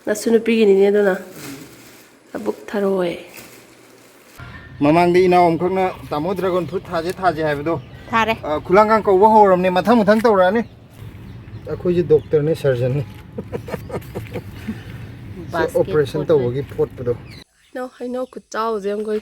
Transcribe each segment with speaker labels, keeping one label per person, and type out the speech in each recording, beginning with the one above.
Speaker 1: Nasu nupigini dona. Abuk tharoe.
Speaker 2: Mamang di ina om khakna tamo dragon fruit thaje haibdo.
Speaker 1: Thare.
Speaker 2: Khulangang kawwa horamne mathang tawrani. Akhoi ji doctor ne surgeon ne. Operation tawagi pot pado.
Speaker 1: No, I know could tell them going.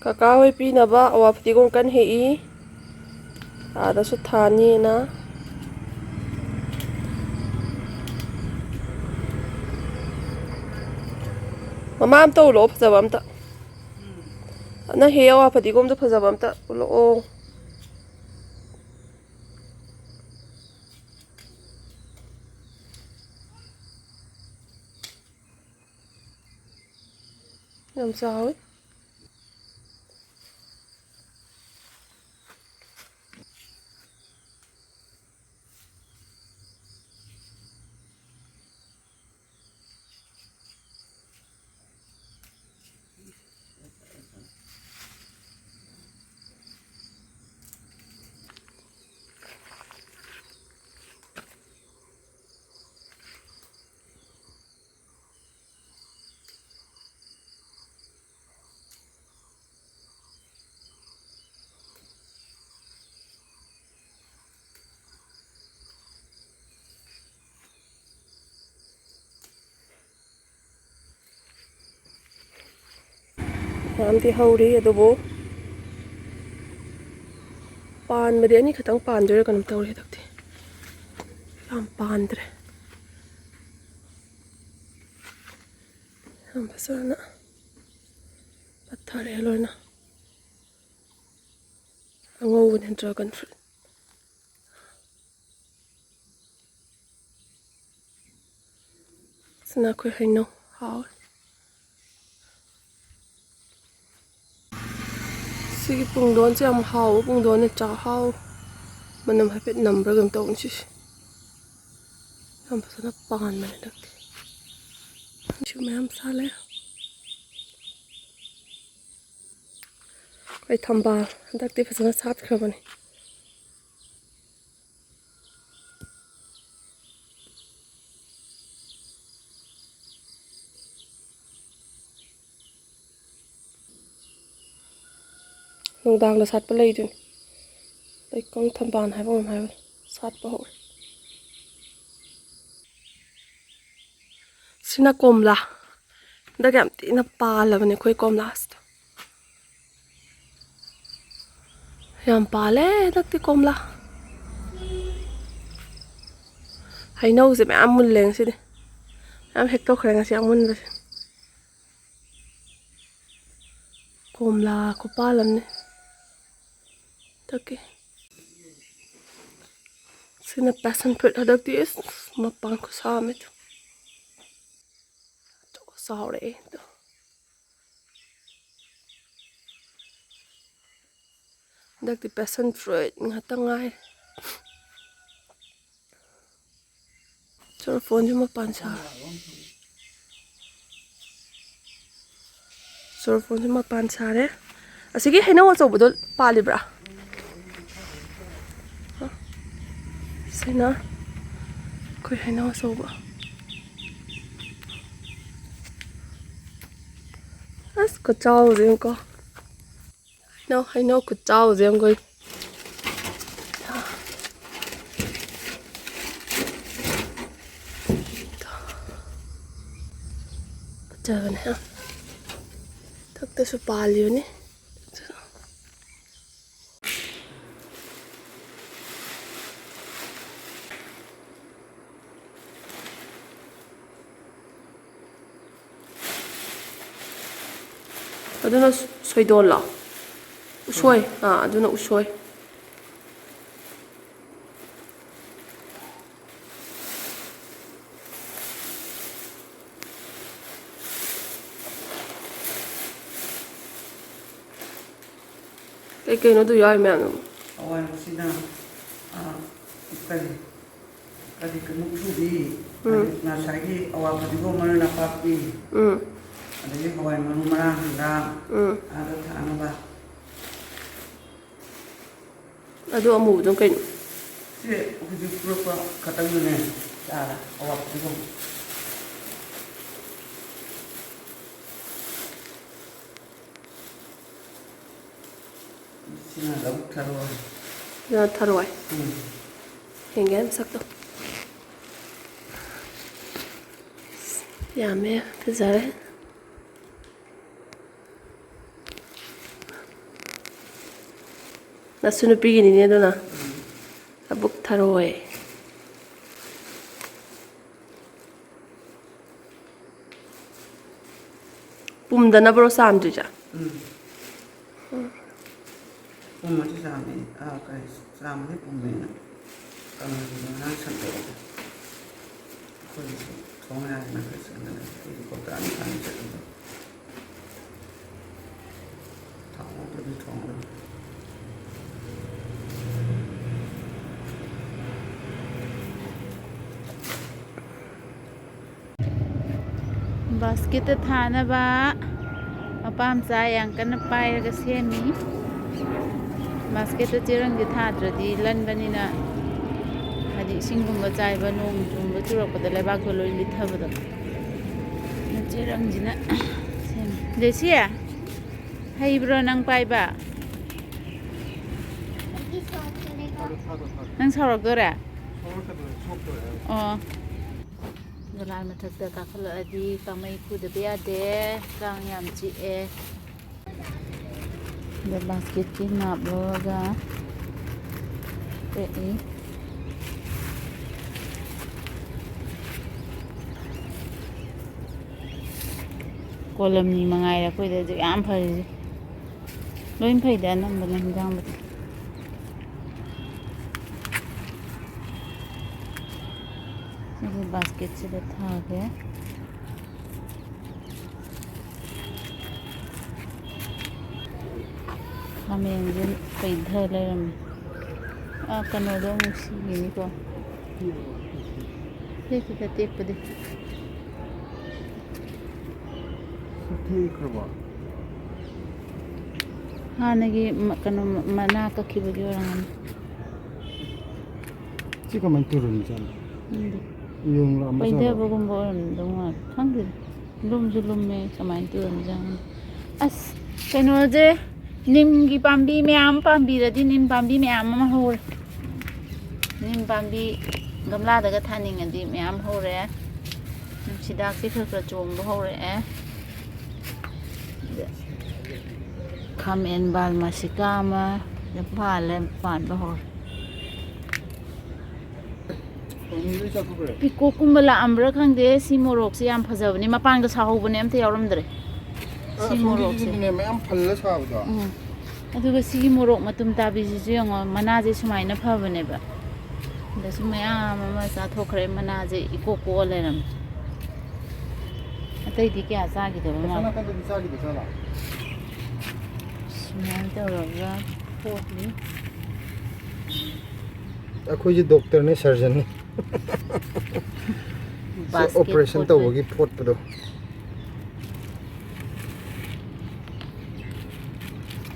Speaker 1: Kakao pinaba awapti kong kan hei. Ada su thani na. Mama am to lo phasa bam ta. Na hei awapti kom to phasa bam ta lo. Làm sao ấy. Làm thì hầu đi ở bố pan mà đến như khả năng pan rồi còn tàu đi thật thì làm pan rồi làm sao sao nữa bắt thở đấy rồi nè ngô nên dragon fruit xin lỗi khơi hành nô hao Sige pung don si am hao pung don ne cha hao manam hapet number gam tong chi am pasana pan man dak chu me am sale kai thamba dak te pasana sat khabani Nung dang la sat pa lei dun lai kong thamban hai bom hai sat pa hoi sina komla dagam ti na pa la bane khoi komla ast yam pa le dak ti komla hai nâu se me amun leng si de am hek to khreng si amun ba komla ko pa lam ne Okay. Sina passion fruit hadak dis mapan ko sa amit. To sorry. Dak di passion fruit ngatangai. Chor phone ju mapan sa. Chor phone ju mapan sa re. Asigi hena wa so bodol palibra. Sina koi hena wa so ba. As ko chao riêng ko. No, I know ko chao riêng ko. Chờ nè. Thực tế số ba liều nè. Aduna soidola. Usoi. Aduna usoi. ꯀꯩꯅꯣꯗꯨ ꯌꯥꯎꯔꯤ ꯃꯌꯥꯝꯗꯣ
Speaker 3: ꯑꯋꯥꯏꯕꯁꯤꯅ ꯀꯔꯤ ꯀꯔꯤ ꯃꯨꯛꯊ꯭ꯔꯨꯕꯤ ꯉꯁꯥꯏꯒꯤ ꯑꯋꯥ ꯐꯗꯤꯒꯣꯝ ꯃꯔꯣꯏ ꯅꯄꯥꯛꯄꯤ ꯑꯗꯒꯤ ꯍꯋꯥꯏ ꯃꯔꯨ ꯃꯔꯥꯡ ꯍꯪꯒꯥꯝ ꯑꯗ ꯊꯥꯅꯕ
Speaker 1: ꯑꯗꯨ ꯑꯃꯨꯕꯗꯨꯅ ꯀꯩꯅꯣ
Speaker 3: ꯁꯤ ꯍꯧꯖꯤꯛ ꯄꯨꯔꯛꯄ ꯈꯛꯇꯪꯗꯨꯅꯦ ꯆꯥꯔ ꯑꯋꯥ ꯐꯗꯤꯒꯣꯝ sini ada taruh.
Speaker 1: Ya taruh. Hingga sakto. Ya me fizare. Nasunu pigini ni dona. Abuk taruh. Pumdana bro samjuja.
Speaker 3: Pumati sami, kai sami pumena. Kalau kita santai. Kau thongna na kesana, itu kota ni kan jadi. Tahu lebih thongna.
Speaker 4: Basket thanaba apam cha yang kan pai ga semi basket cherang gi thadradi lanbanina hadi singumba chaiba nong tumba churakpada lebak loi lithabada na cherang jina semi desia haibro nang paiba nang sarakdora oh Jalan mathakta kakhaladi kamai khudaba yade kang yam chi'e the basket ki naploga ei kolam ni mangai ra khoi da yam phari loin phai da nam ban jang ba ini basket sudah thak ya khamen jin paidha leram kano do musi ni ko kita tek pade hanagi kano mana ka khibagi orang
Speaker 2: Jika menturun jalan. Yung lama
Speaker 4: paidha bagum boram donga thangde lum zulum me samain turun jang as kano je nim gi pambi me am pambi radi nim pambi me am ma hor nim pambi gamla daga thaning adi me am hore sidak si khakra chom bo hore kham en bal masika ma le pale pan bo hor Piko kumbala ambra khangde si morok se yam phajabani mapang da sahobane amta yawramdre si morok se
Speaker 2: ne mayam phalla sabda
Speaker 4: aduga si morok matum tabi ji yengo mana je sumaina phabane ba da sumaya mama sa thokre mana je ikoko leram atai di kya sa gi da ma
Speaker 2: sana kan bisa gitu sana
Speaker 4: sumain ta raga potni
Speaker 2: akhoi ji doctor ne surgeon ne operation tawagi pot pado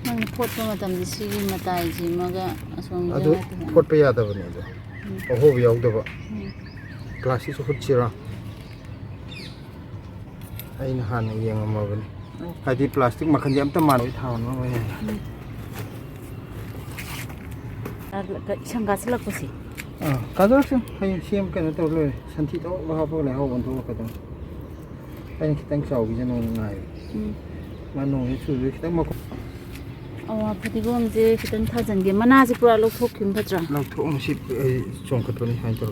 Speaker 4: nang pot pa matam di sigi matai ji maga asong
Speaker 2: adu pot pa yada bane adu oho bi yaudaba class su hutchira aina han yengama bane hadi plastic makhan jam ta manoi thawn ma bane
Speaker 4: sanggas lakasi
Speaker 2: kadarsin hay siem kana to le santi to ba ha le ho on to ka to ay kitang saw gi jano ngai mano he chu kitang ma
Speaker 4: awa patigom je kitang thajan ge mana je pura lok thok kim batra
Speaker 2: lok thok ma si chong khat ni han to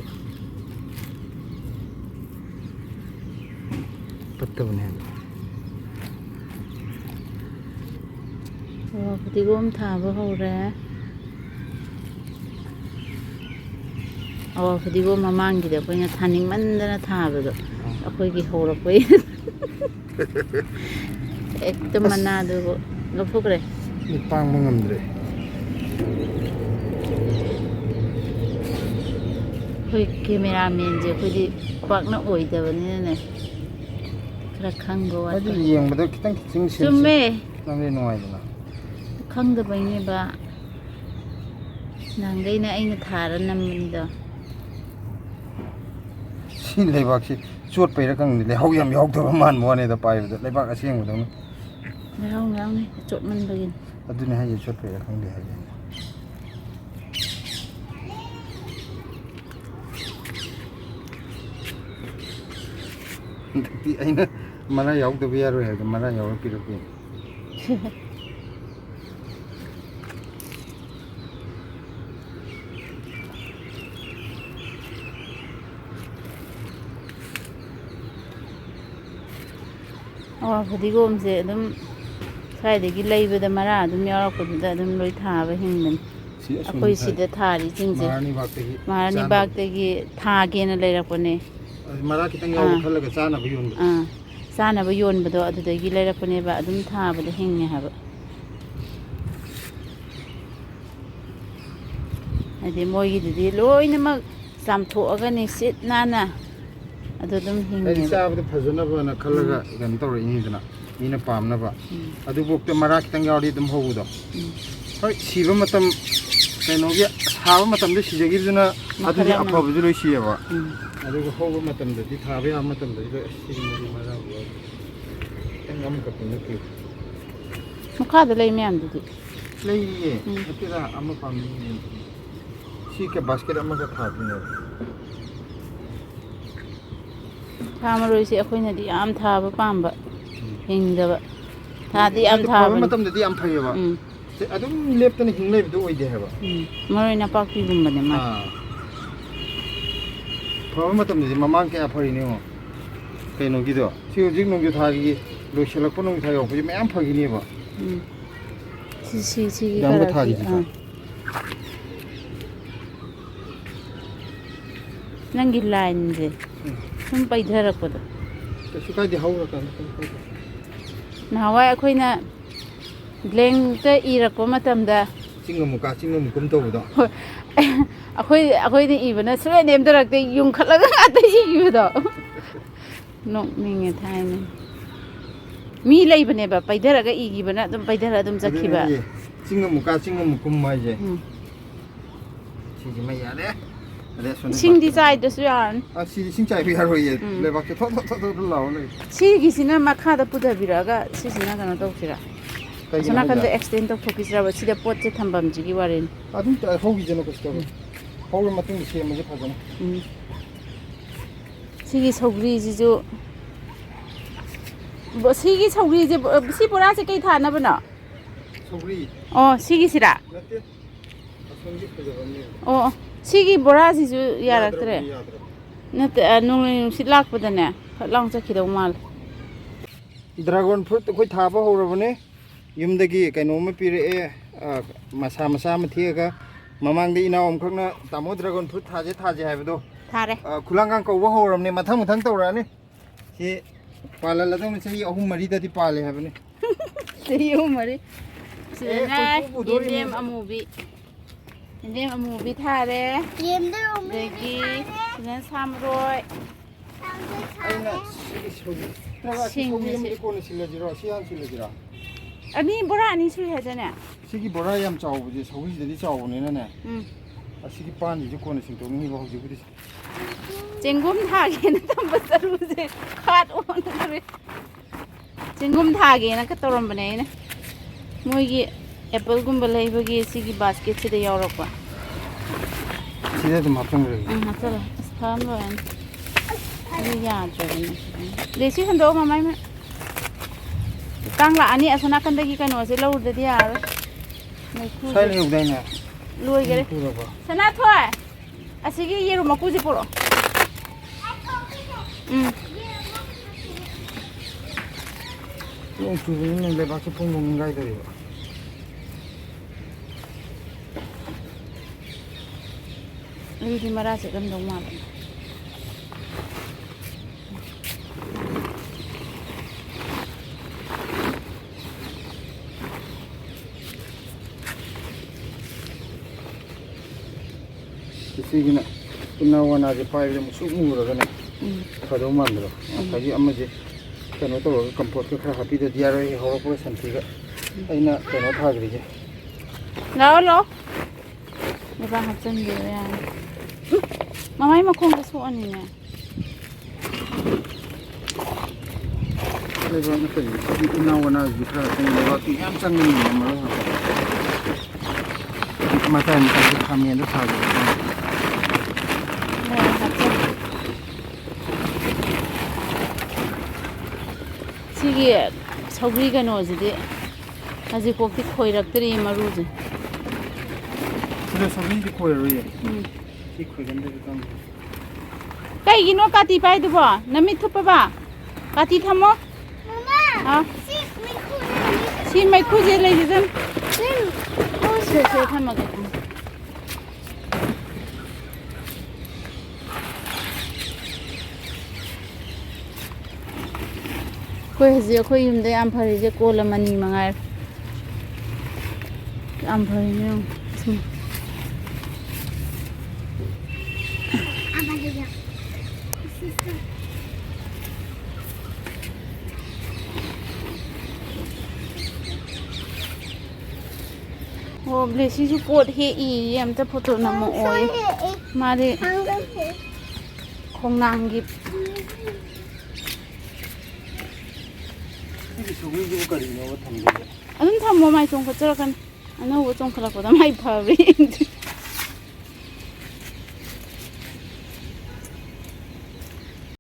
Speaker 2: patta bane
Speaker 4: awa patigom tha ba hore awa padigom mamang gi da koina thaning mandana thaba do akoi gi hora koi ekta mana do lok thokre
Speaker 2: ni pang ma ngamdre
Speaker 4: ꯑꯩꯈꯣꯏ ꯀꯦꯃꯦꯔꯥꯃꯦꯟꯁꯦ ꯑꯩꯈꯣꯏꯗꯤ ꯄꯥꯛꯅ ꯑꯣꯏꯗꯕꯅꯤꯅꯅꯦ ꯈꯔ ꯈꯪꯕ
Speaker 2: ꯍꯥꯏꯗꯤ
Speaker 4: ꯋꯥꯠꯄ
Speaker 2: ꯌꯦꯡꯕꯗ ꯈꯤꯇꯪ
Speaker 4: ꯆꯨꯝꯃꯦ
Speaker 2: ꯅꯪꯗꯤ ꯅꯨꯡꯉꯥꯏꯗꯅ
Speaker 4: ꯈꯪꯗꯕꯩꯅꯦꯕ ꯅꯍꯥꯟꯈꯩꯅ ꯑꯩꯅ ꯊꯥꯔ ꯅꯝꯕꯅꯤꯗꯣ
Speaker 2: ꯁꯤ ꯂꯩꯕꯥꯛꯁꯤ ꯆꯣꯠꯄꯩꯔ ꯈꯪꯗꯦ ꯂꯩꯍꯥꯎ ꯌꯥꯝ ꯌꯥꯎꯗꯕ ꯃꯥꯟꯕ ꯋꯥꯅꯤꯗ ꯄꯥꯏꯕꯗ ꯂꯩꯕꯥꯛ ꯑꯁꯦꯡꯕꯗꯧꯅ
Speaker 4: ꯂꯩꯍꯥꯎ ꯌꯥꯎꯅꯤ ꯆꯣꯠꯃꯟꯕꯒꯤꯅꯤ
Speaker 2: ꯑꯗꯨꯅꯦ ꯍꯥꯏꯁꯦ ꯆꯣꯠꯄꯩꯔ ꯈꯪꯗꯦ ꯍꯥꯏꯁꯦ ꯍꯟꯗꯛꯇꯤ ꯑꯩꯅ ꯃꯔꯥ ꯌꯥꯎꯗꯕ ꯌꯥꯔꯣꯏ ꯍꯥꯏꯕꯗ ꯃꯔꯥ ꯌꯥꯎꯔ ꯄꯤꯔꯛꯄꯤꯅꯤ
Speaker 4: ꯑꯋꯥ ꯐꯗꯤꯒꯣꯝꯁꯦ ꯑꯗꯨꯝ ꯁ꯭ꯋꯥꯏꯗꯒꯤ ꯂꯩꯕꯗ ꯃꯔꯥ ꯑꯗꯨꯝ ꯌꯥꯎꯔꯛꯄꯗꯨꯗ ꯑꯗꯨꯝ ꯂꯣꯏ ꯊꯥꯕ ꯍꯤꯡꯕꯅꯤ ꯑꯩꯈꯣꯏ ꯁꯤꯗ ꯊꯥꯔꯤꯁꯤꯡꯁꯦ ꯃꯍꯥꯔꯥꯅꯤꯕꯥꯒꯇꯒꯤ ꯊꯥꯒꯦꯅ ꯂꯩꯔꯛꯄꯅꯦ
Speaker 2: ꯃꯔꯥ ꯈꯤꯇꯪ ꯌꯥꯎꯕ ꯈꯜꯂꯒ ꯆꯥꯅꯕ ꯌꯣꯟꯕ
Speaker 4: ꯆꯥꯅꯕ ꯌꯣꯟꯕꯗꯣ ꯑꯗꯨꯗꯒꯤ ꯂꯩꯔꯛꯄꯅꯦꯕ ꯑꯗꯨꯝ ꯊꯥꯕꯗ ꯍꯤꯡꯉꯦ ꯍꯥꯏꯕ ꯍꯥꯏꯗꯤ ꯃꯣꯏꯒꯤꯗꯨꯗꯤ ꯂꯣꯏꯅꯃꯛ ꯆꯥꯝꯊꯣꯛꯑꯒꯅꯤ ꯁꯤꯠ ꯅꯥꯟꯅ ꯑꯗꯨ ꯑꯗꯨꯝ
Speaker 2: ꯑꯩꯗꯤ
Speaker 4: ꯍꯤꯡꯉꯦꯕ
Speaker 2: ꯆꯥꯕꯗ ꯐꯖꯅꯕꯅ ꯈꯜꯂꯒ ꯀꯩꯅꯣ ꯇꯧꯔꯛꯏꯅꯤꯗꯅ ꯃꯤꯅ ꯄꯥꯝꯅꯕ ꯑꯗꯨꯐꯥꯎꯗ ꯃꯔꯥ ꯈꯤꯇꯪ ꯌꯥꯎꯔꯗꯤ ꯑꯗꯨꯝ ꯍꯧꯕꯗꯣ ꯍꯣꯏ ꯁꯤꯕ ꯃꯇꯝ ꯀꯩꯅꯣꯒꯤ ꯁꯥꯕ ꯃꯇꯝꯗ ꯁꯤꯖꯈꯤꯕꯗꯨꯅ ꯑꯗꯨꯗꯤ ꯑꯐꯕꯁꯨ ꯂꯣꯏ ꯁꯤꯌꯦꯕ ꯑꯗꯨꯒ ꯍꯧꯕ ꯃꯇꯝꯗꯗꯤ ꯊꯥꯕ ꯌꯥꯕ ꯃꯇꯝꯗꯗꯤ ꯁꯤꯒꯨꯝꯕꯗꯤ ꯃꯔꯥ ꯌꯥꯎꯗꯦ ꯈꯤꯇꯪ ꯑꯃꯈꯛꯇ ꯅꯠꯇꯦ
Speaker 4: ꯃꯈꯥꯗ ꯂꯩ ꯃꯌꯥꯝꯗꯨꯗꯤ
Speaker 2: ꯂꯩꯌꯦ ꯅꯠꯇꯦꯗ ꯑꯃ ꯄꯥꯝꯃꯤ ꯁꯤ ꯕꯥꯁꯀꯦꯠ ꯑꯃꯒ ꯊꯥꯗꯣꯏꯅꯦꯕ
Speaker 4: ꯁꯥ ꯃꯔꯣꯏꯁꯦ ꯑꯩꯈꯣꯏꯅꯗꯤ ꯌꯥꯝ ꯊꯥꯕ ꯄꯥꯝꯕ ꯍꯤꯡꯗꯕ ꯊꯥꯗꯤ ꯌꯥꯝ
Speaker 2: ꯐꯕ
Speaker 4: ꯊꯥꯕꯅꯤ
Speaker 2: ꯃꯇꯝꯗꯗꯤ ꯌꯥꯝ ꯐꯩꯌꯦꯕ ꯑꯗꯨꯝ ꯂꯦꯞꯇꯅ ꯍꯤꯡ ꯂꯩꯕꯗꯣ ꯑꯣꯏꯗꯦ ꯍꯥꯏꯕ
Speaker 4: ꯃꯔꯣꯏ ꯅꯄꯥꯛꯄꯤꯒꯨꯝꯕꯅꯦ ꯃꯥ
Speaker 2: ꯐꯕ ꯃꯇꯝꯗꯗꯤ ꯃꯃꯥꯡ ꯀꯌꯥ ꯐꯔꯤꯅꯣ ꯌꯦꯡꯉꯣ ꯀꯩꯅꯣꯒꯤꯗꯣ ꯁꯤ ꯍꯧꯖꯤꯛ ꯅꯣꯡꯖꯨ ꯊꯥꯒꯤ ꯂꯣꯏꯁꯤꯜꯂꯛꯄ ꯅꯣꯡꯖꯨ ꯊꯥ ꯌꯧꯔꯛꯄꯁꯤ ꯃꯌꯥꯝ ꯐꯈꯤꯅꯦꯕ
Speaker 4: ꯁꯤꯒꯤ
Speaker 2: ꯌꯥꯝꯒ
Speaker 4: ꯀꯂꯔꯁꯤ
Speaker 2: ꯊꯥꯒꯤꯁꯤꯁꯨ
Speaker 4: ꯅꯪꯒꯤ ꯂꯥꯏꯟꯁꯦ ꯁꯨꯝ ꯄꯩꯊꯔꯛꯄꯗꯣ
Speaker 2: ꯀꯩꯁꯨ ꯀꯥꯏꯗꯦ ꯍꯧꯔꯀꯥꯟꯗ
Speaker 4: ꯅꯍꯥꯟꯋꯥꯏ ꯑꯩꯈꯣꯏꯅ ꯕ꯭ꯂꯦꯡꯇ ꯏꯔꯛꯄ ꯃꯇꯝꯗ
Speaker 2: ꯆꯤꯡ ꯑꯃꯨꯛꯀ ꯆꯤꯡ ꯑꯃꯨꯛꯀꯨꯝ ꯇꯧꯕꯗꯣ
Speaker 4: ꯑꯩꯈꯣꯏꯗꯤ ꯏꯕꯅ ꯁꯨꯡꯂꯦꯞ ꯅꯦꯝꯊꯔꯛꯇꯦ ꯌꯨꯡꯈꯠꯂꯒ ꯉꯥꯛꯇ ꯏꯕꯗꯣ ꯅꯣꯛꯅꯤꯡꯉꯦ ꯊꯥꯏꯅ ꯃꯤ ꯂꯩꯕꯅꯦꯕ ꯄꯩꯊꯔꯒ ꯏꯈꯤꯕꯅ ꯑꯗꯨꯝ ꯄꯩꯊꯔ ꯑꯗꯨꯝ ꯆꯠꯈꯤꯕ
Speaker 2: ꯆꯤꯡ ꯑꯃꯨꯛꯀ ꯆꯤꯡ ꯑꯃꯨꯛꯀꯨꯝ ꯍꯥꯏꯁꯦ ꯁꯤꯁꯤꯃ ꯌꯥꯔꯦ
Speaker 4: ꯏꯁꯤꯡꯗꯤ ꯆꯥꯏꯗ꯭ꯔꯁꯨ ꯌꯥꯔꯅꯤ
Speaker 2: ꯁꯤꯗꯤ ꯏꯁꯤꯡ ꯆꯥꯏꯕ ꯌꯥꯔꯣꯏꯌꯦ ꯂꯩꯕꯥꯛꯁꯦ ꯊꯣꯠ ꯊꯣꯠ ꯊꯣꯠ ꯂꯥꯎꯔ ꯂꯩ
Speaker 4: ꯁꯤꯒꯤꯁꯤꯅ ꯃꯈꯥꯗ ꯄꯨꯊꯕꯤꯔꯛꯑꯒ ꯁꯤꯁꯤꯅ ꯀꯩꯅꯣ ꯇꯧꯁꯤꯔꯥ ꯑꯁꯣꯝ ꯅꯥꯀꯟꯗ ꯑꯦꯛꯁꯇꯦꯟ ꯇꯧꯊꯣꯛꯈꯤꯁꯤꯔꯕ ꯁꯤꯗ ꯄꯣꯠꯁꯦ ꯊꯝꯐꯝꯁꯤꯒꯤ ꯋꯥꯔꯤꯅꯤ
Speaker 2: ꯑꯗꯨꯝ ꯍꯧꯈꯤꯁꯅꯨ ꯀꯩꯁꯨ ꯇꯧꯔꯦ ꯍꯧꯔ ꯃꯇꯨꯡꯗ ꯁꯦꯝꯃꯁꯦ ꯐꯖꯅ
Speaker 4: ꯁꯤꯒꯤ ꯁꯧꯒ꯭ꯔꯤꯁꯤꯁꯨ ꯁꯤꯒꯤ ꯁꯧꯒ꯭ꯔꯤꯁꯦ ꯁꯤ ꯕꯣꯔꯥꯁꯦ ꯀꯩ ꯊꯥꯅꯕꯅꯣ
Speaker 2: ꯁꯧꯒ꯭ꯔꯤ
Speaker 4: ꯑꯣ ꯁꯤꯒꯤꯁꯤꯔꯥ
Speaker 2: ꯅꯠꯇꯦ ꯑꯁꯣꯝꯒꯤ ꯐꯖꯕꯅꯦ
Speaker 4: ꯑꯣ ꯁꯤꯒꯤ ꯕꯣꯔꯥꯁꯤꯁꯨ ꯌꯥꯔꯛꯇ꯭ꯔꯦ ꯅꯠꯇꯦ ꯅꯣꯡꯂꯩ ꯅꯨꯡꯁꯤꯠ ꯂꯥꯛꯄꯗꯅꯦ ꯐꯠ ꯂꯥꯎ ꯆꯠꯈꯤꯗꯧ ꯃꯥꯜꯂꯦ
Speaker 2: ꯗ꯭ꯔꯥꯒꯣꯟ ꯐ꯭ꯔꯨꯠ ꯑꯩꯈꯣꯏ ꯊꯥꯕ ꯍꯧꯔꯕꯅꯦ ꯌꯨꯝꯗꯒꯤ ꯀꯩꯅꯣꯝꯃ ꯄꯤꯔꯛꯑꯦ ꯃꯁꯥ ꯃꯆꯥ ꯑꯃ ꯊꯦꯛꯑꯒ ꯃꯃꯥꯡꯗ ꯏꯅꯥꯎ ꯑꯃꯈꯛꯅ ꯇꯥꯃꯣ ꯗ꯭ꯔꯥꯒꯣꯟ ꯐ꯭ꯔꯨꯠ ꯊꯥꯁꯦ ꯍꯥꯏꯕꯗꯣ
Speaker 4: ꯊꯥꯔꯦ
Speaker 2: ꯈꯨꯂꯪꯒꯥꯡ ꯀꯧꯕ ꯍꯧꯔꯕꯅꯦ ꯃꯊꯪ ꯇꯧꯔꯛꯑꯅꯤ ꯁꯤ ꯄꯥꯜꯍꯜꯂꯗꯧꯅꯤ ꯆꯍꯤ 3-4ꯗꯗꯤ ꯄꯥꯜꯂꯦ ꯍꯥꯏꯕꯅꯤ
Speaker 4: ꯆꯍꯤ 3-4 ꯁꯤꯗꯅ ꯌꯦꯟꯗꯦꯝ ꯑꯃꯨꯕꯤ ꯊꯥꯔꯦ ꯑꯗꯒꯤ ꯁꯤꯗꯅ ꯁꯥꯃꯔꯣꯏ
Speaker 2: ꯑꯩꯅ ꯁꯤꯡꯁꯤ ꯀꯣꯟꯅ ꯁꯤꯜꯂꯁꯤꯔꯣ ꯁꯤ ꯍꯥꯟꯅ ꯁꯤꯜꯂꯁꯤꯔꯣ
Speaker 4: ꯕꯣꯔꯥ 2 ꯁꯨꯏ ꯍꯥꯏꯗꯅꯦ
Speaker 2: ꯁꯤꯒꯤ ꯕꯣꯔꯥ ꯌꯥꯝ ꯆꯥꯎꯕꯁꯦ ꯁꯧꯒ꯭ꯔꯤꯁꯤꯗꯗꯤ ꯆꯥꯎꯕꯅꯤꯅꯅꯦ ꯑꯁꯤꯒꯤ ꯄꯥꯟꯁꯤꯁꯨ ꯀꯣꯟꯅ ꯁꯤꯡꯇꯣꯛꯅꯤꯡꯉꯤꯕ ꯍꯧꯖꯤꯛꯄꯨꯗꯤ
Speaker 4: ꯆꯦꯡꯒꯨꯝ ꯊꯥꯒꯦꯅ ꯊꯝꯕ ꯆꯔꯨꯁꯦ ꯈꯥꯠ ꯑꯣꯟꯈ꯭ꯔꯦ ꯆꯦꯡꯒꯨꯝ ꯊꯥꯒꯦꯅ ꯇꯧꯔꯝꯕꯅꯦ ꯑꯩꯅ ꯃꯣꯏꯒꯤ ꯑꯦꯄꯜꯒꯨꯝꯕ ꯂꯩꯕꯒꯤ ꯁꯤꯒꯤ ꯕꯥꯁꯀꯦꯠꯁꯤꯗ ꯌꯥꯎꯔꯛꯄ
Speaker 2: ꯁꯤꯗ ꯑꯗꯨꯝ ꯍꯥꯞꯆꯟꯈ꯭ꯔꯒꯦ
Speaker 4: ꯍꯥꯞꯆꯜꯂꯣ ꯑꯁ ꯐꯔꯝ ꯂꯣꯏꯔꯅꯤ ꯑꯗꯨ ꯌꯥꯗ꯭ꯔꯕꯅꯦ ꯂꯦꯁꯤ ꯍꯟꯗꯣꯛꯑꯣ ꯃꯃꯥꯏ ꯀꯥꯡ ꯂꯥꯛꯑꯅꯤ ꯑꯁꯣꯝ ꯅꯥꯀꯟꯗꯒꯤ ꯀꯩꯅꯣꯁꯦ ꯂꯧꯔꯨꯗꯗꯤ ꯌꯥꯔꯣꯏ
Speaker 2: ꯁ꯭ꯋꯥꯏ ꯂꯩꯍꯧꯗꯥꯏꯅꯦ
Speaker 4: ꯂꯣꯏꯈꯔꯦ ꯁꯅꯥꯊꯣꯏ ꯑꯁꯤꯒꯤ ꯌꯦꯔꯨꯝ ꯃꯀꯨꯁꯦ ꯄꯨꯔꯛꯑꯣ
Speaker 2: ꯅꯣꯡ ꯆꯨꯕꯅꯤꯅ ꯂꯩꯕꯥꯛꯁꯦ ꯄꯨꯡ ꯅꯤꯡꯒꯥꯏꯗꯧꯔꯤꯕ
Speaker 4: ꯑꯗꯨꯗꯤ ꯃꯔꯥ ꯆꯠꯂꯝꯗꯧ ꯃꯥꯜꯂꯦ
Speaker 2: ꯁꯤꯒꯤꯅ ꯎꯅꯥ ꯋꯥꯅꯥꯁꯦ ꯄꯥꯏꯕꯗ ꯃꯨꯁꯨꯛ ꯃꯨꯔꯒꯅꯦ ꯐꯗꯧ ꯃꯥꯟꯕꯗꯣ ꯉꯁꯥꯏꯒꯤ ꯑꯃꯁꯦ ꯀꯩꯅꯣ ꯇꯧꯔꯒ ꯀꯝꯄꯣꯁꯠꯀ ꯈꯔ ꯍꯥꯞꯄꯤꯗꯗꯤ ꯌꯥꯔꯣꯏ ꯍꯧꯔꯛꯄꯒ ꯁꯟꯊꯤꯒ ꯑꯩꯅ ꯀꯩꯅꯣ ꯊꯥꯈ꯭ꯔꯤꯁꯦ
Speaker 4: ꯂꯥꯛꯑꯣ ꯂꯥꯛꯑꯣ ꯂꯩꯕꯥꯛ ꯍꯥꯞꯆꯤꯟꯕꯤꯕ ꯌꯥꯔꯦ ꯃꯃꯥꯏ ꯃꯈꯣꯡꯗ ꯁꯣꯛꯑꯅꯤꯅꯦ
Speaker 2: ꯂꯩꯕꯥꯛ ꯅꯠꯇꯕꯤ ꯁꯤꯒꯤ ꯎꯅꯥ ꯋꯥꯅꯥꯁꯤꯗꯤ ꯈꯔ ꯆꯪꯉꯤ ꯂꯩꯕꯥꯛꯇꯤ ꯃꯌꯥꯝ ꯆꯪꯒꯅꯤꯅ ꯃꯔꯣ ꯍꯥꯞꯄ ꯃꯇꯥꯏ ꯃꯇꯥꯏꯗ ꯈꯥꯃꯦꯟꯗ ꯊꯥꯈꯤꯕ
Speaker 4: ꯁꯤꯒꯤ ꯁꯧꯒ꯭ꯔꯤ ꯀꯩꯅꯣꯁꯤꯗꯤ ꯍꯧꯖꯤꯛꯐꯥꯎꯗꯤ ꯈꯣꯏꯔꯛꯇ꯭ꯔꯤ ꯃꯔꯨꯁꯦ
Speaker 2: ꯁꯤꯗ ꯁꯧꯒ꯭ꯔꯤꯗꯤ ꯈꯣꯏꯔꯔꯣꯏꯌꯦ ꯁꯤ ꯈꯣꯏꯒꯟꯗꯕꯤ ꯈꯪꯗꯦ
Speaker 4: ꯀꯩꯒꯤꯅꯣ ꯀꯥꯇꯤ ꯄꯥꯏꯗꯨꯕꯣ ꯅꯃꯤꯠ ꯊꯨꯞꯄꯕ ꯀꯥꯇꯤ ꯊꯝꯃꯣ ꯁꯤ ꯃꯩꯈꯨꯁꯦ ꯂꯩꯁꯤꯗꯅ ꯁꯦ ꯊꯝꯃꯒꯦ ꯑꯩꯈꯣꯏ ꯍꯧꯖꯤꯛ ꯑꯩꯈꯣꯏ ꯌꯨꯝꯗ ꯌꯥꯝ ꯐꯔꯤꯁꯦ ꯀꯣꯜ ꯑꯃꯅꯤ ꯃꯉꯥꯏꯔꯦ ꯌꯥꯝ ꯐꯔꯤꯅꯦ ꯑꯣ ꯕ꯭ꯂꯦꯁꯤꯁꯨ ꯄꯣꯠ ꯍꯦꯛꯏ ꯑꯝꯇ ꯐꯣꯇꯣ ꯅꯝꯃꯛꯑꯣ ꯃꯥꯗꯤ ꯈꯣꯡꯅꯥꯡꯒꯤ
Speaker 2: ꯁꯤꯒꯤ ꯁꯧꯒ꯭ꯔꯤꯁꯤꯕꯨ ꯀꯔꯤꯅꯣꯕ ꯊꯝꯗꯣꯏꯁꯦ
Speaker 4: ꯑꯗꯨꯝ ꯊꯝꯃꯣ ꯃꯥꯏ ꯆꯣꯡꯈꯠꯆꯔꯛꯀꯅꯤ ꯑꯅꯧꯕ ꯆꯣꯡꯈꯠꯂꯛꯄꯗ ꯃꯥꯏ ꯐꯕ꯭ꯔꯤ